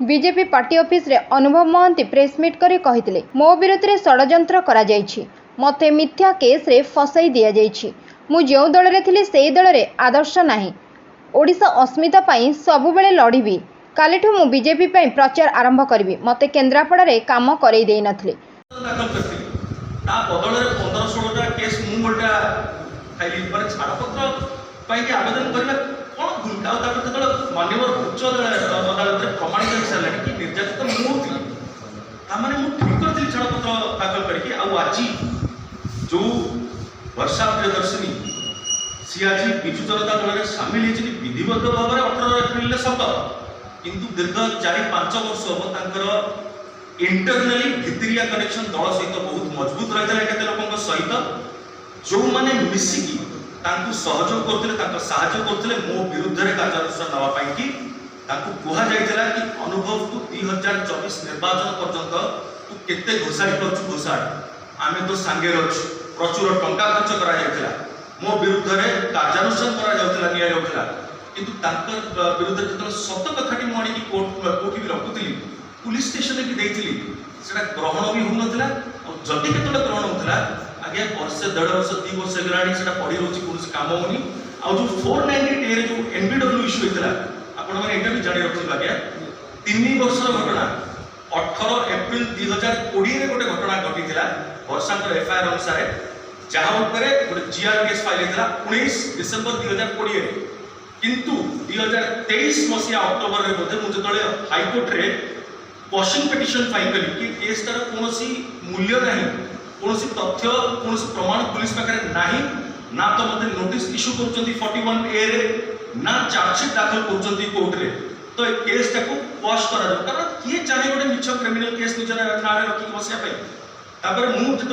BJP party office रे अनुभव Mahanti press meet करी कहिथिले मो विरोध रे षडयंत्र करा जायछि मते मिथ्या केस रे फसाई दिया जायछि मु जो दल रे थिली सेही दल रे आदर्श नाही ओडिशा अस्मिता पई सबु बेले लढिबी कालिठु मु बीजेपी पई प्रचार आरंभ करबी मते केंद्रापड़ा रे काम करई देई नथले ता बदल रे 15-16 टा केस मु गोटा फाइल पर छाड़पत्र पई के आवेदन करबा कोन भूलका ता तळ मान्यवर उच्च अदालत रे प्रमाणित हो सारला कि निर्यातित मु थी ता माने मु ठीक करथि छाड़पत्र दाखल करके आ आजि जो वर्षा प्रियदर्शनी सी आज बिजु जनता दल में सामिल होती विधिवत भाव में 18 एप्रिल शपथ किंतु दीर्घ 4-5 वर्ष हम इंटरनली भितरिया कनेक्शन दल सहित बहुत मजबूत रही है लोक सहित जो मैंने मिसिकी सहयोग करते मो विरुद्ध में कार्यानुष्ठान नापी कि कहला कि अनुभव तू 2024 निर्वाचन पर्यंत तू केते घोषाड़ी कर घोषाड़ आम तो सांगे अच्छु प्रचुर टंका खर्च करा मो विरुद्ध में कार्यानुष्ठान किंतु विरुद्ध जो सत कथाटी मुझे कोर्ट भी रखुली पुलिस स्टेशन भी देती ग्रहण भी होना जदि केत ग्रहण होता आगे वर्षे 1.5 वर्ष 2 वर्ष है पड़ी रोचे कौन कम होनी आ जो 498 जो एनबीडब्ल्यू इश्यू होता आपने भी जाणी रखिए आज्ञा 3 वर्ष घटना 18 एप्रिल 2020 गोटे घटना घटी वर्षांकर एफआईआर अनुसार जहाँ गोटे जीआर केस फाइल होता 19 डिसेम्बर 2020 किंतु 2023 मसीहा अक्टोबर में बोधे मुझे जो हाईकोर्ट रे क्वेश्चन पिटिशन फाइल कली कि केसटार कौन मूल्य ना कौन तथ्य कौन प्रमाण पुलिस पाखे नहीं ना तो मत नोटिस इश्यू कर 41A रे ना चार्जशीट दाखल कर कोर्ट रे तो केसटा को क्वाश करा कारण किए चाहे गोटे मिछ क्रिमिनल केस निज ना रखी बसिया तापर मु जो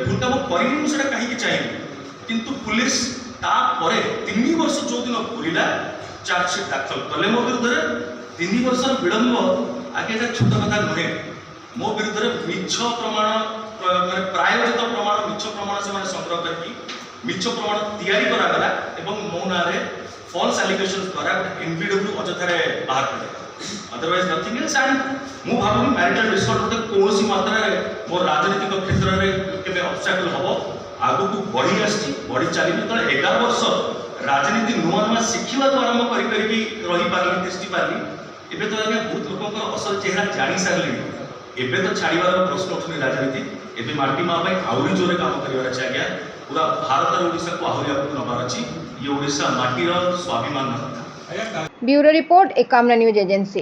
भूल काम करी मुझे कहीं चाहिए किंतु पुलिस तापर 3 वर्ष जो दिन पूरा चार्जशीट दाखल कले मो विरुद्ध 3 वर्ष विलंब आगे छोट कथा नुहे मो विरुद्ध मिछ प्रमाण प्रायोजित प्रमाण मिछ प्रमाण से संग्रह करके मिछ प्रमाण तैयारी करागला एवं मो ना फॉल्स एलिगेशंस द्वारा एनबीडब्ल्यू अजथारे बाहर करे अदरवाइज नथिंग एल्स एंड मु भाबु मैरिटल डिस्कॉर्ड कोनोसी मात्रा रे मोर राजनीतिक क्षेत्र रे केबे ऑब्स्टैकल हबो आगु को बढ़ी आछि बढ़ी चली तो 11 वर्ष राजनीति नुआ नुआ शिखिबा आरंभ करी करी रही पारली दृष्टि पारली एबे तो आगे बहुत लोकन असल चेहरा जानी सारले एबे तो छाड़ीबार प्रश्न उठुनी राजनीति एबे माटी मा भाई आउरी जोरे काम करिवार अछि आज्ञा पूरा भारत और ओडिसा को आहुरी आपको नबार अछि ये ओडिसा माटीर स्वाभिमान ब्यूरो रिपोर्ट एकामना न्यूज एजेंसी।